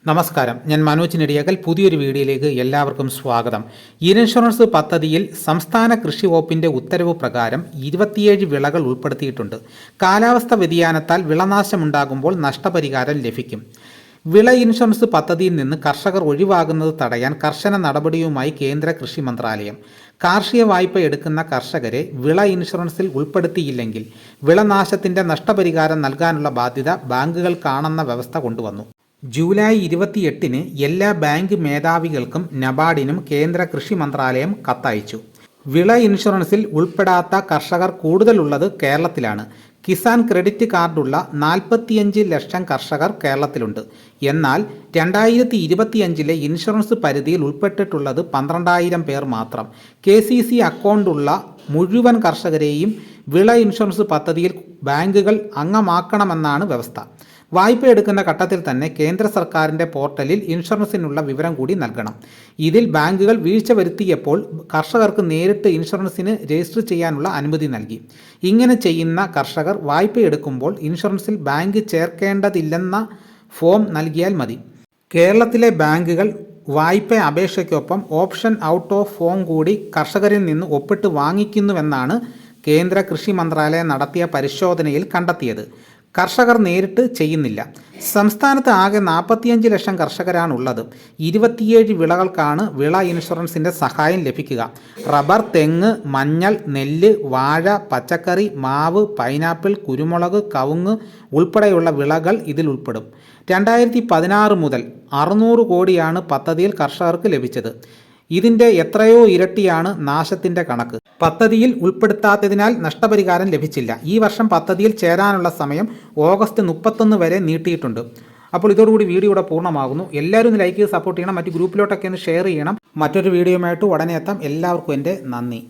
നമസ്കാരം, ഞാൻ മനോജ് നെടിയകൽ. പുതിയൊരു വീഡിയോയിലേക്ക് എല്ലാവർക്കും സ്വാഗതം. ഇൻഷുറൻസ് പദ്ധതിയിൽ സംസ്ഥാന കൃഷി വകുപ്പിന്റെ ഉത്തരവ് പ്രകാരം 27 വിളകൾ ഉൾപ്പെടുത്തിയിട്ടുണ്ട്. കാലാവസ്ഥ വ്യതിയാനത്താൽ വിളനാശമുണ്ടാകുമ്പോൾ നഷ്ടപരിഹാരം ലഭിക്കും. വിള ഇൻഷുറൻസ് പദ്ധതിയിൽ നിന്ന് കർഷകർ ഒഴിവാകുന്നത് തടയാൻ കർശന നടപടിയുമായി കേന്ദ്ര കൃഷി മന്ത്രാലയം. കാർഷിക വായ്പ എടുക്കുന്ന കർഷകരെ വിള ഇൻഷുറൻസിൽ ഉൾപ്പെടുത്തിയില്ലെങ്കിൽ വിളനാശത്തിന്റെ നഷ്ടപരിഹാരം നൽകാനുള്ള ബാധ്യത ബാങ്കുകൾക്കാണെന്ന വ്യവസ്ഥ കൊണ്ടുവന്നു. ജൂലൈ 28-ന് എല്ലാ ബാങ്ക് മേധാവികൾക്കും നബാർഡിനും കേന്ദ്ര കൃഷി മന്ത്രാലയം കത്തയച്ചു. വിള ഇൻഷുറൻസിൽ ഉൾപ്പെടാത്ത കർഷകർ കൂടുതലുള്ളത് കേരളത്തിലാണ്. കിസാൻ ക്രെഡിറ്റ് കാർഡുള്ള 45 ലക്ഷം കർഷകർ കേരളത്തിലുണ്ട്. എന്നാൽ 2025-ലെ ഇൻഷുറൻസ് പരിധിയിൽ ഉൾപ്പെട്ടിട്ടുള്ളത് 12,000 പേർ മാത്രം. KCC അക്കൗണ്ടുള്ള മുഴുവൻ കർഷകരെയും വിള ഇൻഷുറൻസ് പദ്ധതിയിൽ ബാങ്കുകൾ അംഗമാക്കണമെന്നാണ് വ്യവസ്ഥ. വായ്പ എടുക്കുന്ന ഘട്ടത്തിൽ തന്നെ കേന്ദ്ര സർക്കാരിൻ്റെ പോർട്ടലിൽ ഇൻഷുറൻസിനുള്ള വിവരം കൂടി നൽകണം. ഇതിൽ ബാങ്കുകൾ വീഴ്ച വരുത്തിയപ്പോൾ കർഷകർക്ക് നേരിട്ട് ഇൻഷുറൻസിന് രജിസ്റ്റർ ചെയ്യാനുള്ള അനുമതി നൽകി. ഇങ്ങനെ ചെയ്യുന്ന കർഷകർ വായ്പ എടുക്കുമ്പോൾ ഇൻഷുറൻസിൽ ബാങ്ക് ചേർക്കേണ്ടതില്ലെന്ന ഫോം നൽകിയാൽ മതി. കേരളത്തിലെ ബാങ്കുകൾ വായ്പ അപേക്ഷയ്ക്കൊപ്പം ഓപ്ഷൻ ഔട്ട് ഓഫ് ഫോം കൂടി കർഷകരിൽ നിന്ന് ഒപ്പിട്ട് വാങ്ങിക്കുന്നുവെന്നാണ് കേന്ദ്ര കൃഷി മന്ത്രാലയം നടത്തിയ പരിശോധനയിൽ കണ്ടെത്തിയത്. കർഷകർ നേരിട്ട് ചെയ്യുന്നില്ല. സംസ്ഥാനത്ത് ആകെ 45 ലക്ഷം കർഷകരാണുള്ളത്. 27 വിളകൾക്കാണ് വിള ഇൻഷുറൻസിൻ്റെ സഹായം ലഭിക്കുക. റബ്ബർ, തെങ്ങ്, മഞ്ഞൾ, നെല്ല്, വാഴ, പച്ചക്കറി, മാവ്, പൈനാപ്പിൾ, കുരുമുളക്, കവുങ്ങ് ഉൾപ്പെടെയുള്ള വിളകൾ ഇതിൽ ഉൾപ്പെടും. 2016 മുതൽ 600 കോടിയാണ് പദ്ധതിയിൽ കർഷകർക്ക് ലഭിച്ചത്. ഇതിൻ്റെ എത്രയോ ഇരട്ടിയാണ് നാശത്തിൻ്റെ കണക്ക്. പദ്ധതിയിൽ ഉൾപ്പെടുത്താത്തതിനാൽ നഷ്ടപരിഹാരം ലഭിച്ചില്ല. ഈ വർഷം പദ്ധതിയിൽ ചേരാനുള്ള സമയം ഓഗസ്റ്റ് 31 വരെ നീട്ടിയിട്ടുണ്ട്. അപ്പോൾ ഇതോടുകൂടി വീഡിയോ ഇവിടെ പൂർണ്ണമാകുന്നു. എല്ലാവരും ഒന്ന് ലൈക്ക് ചെയ്ത് സപ്പോർട്ട് ചെയ്യണം. മറ്റ് ഗ്രൂപ്പിലോട്ടൊക്കെ ഒന്ന് ഷെയർ ചെയ്യണം. മറ്റൊരു വീഡിയോയുമായിട്ട് ഉടനെ എത്താം. എല്ലാവർക്കും എൻ്റെ നന്ദി.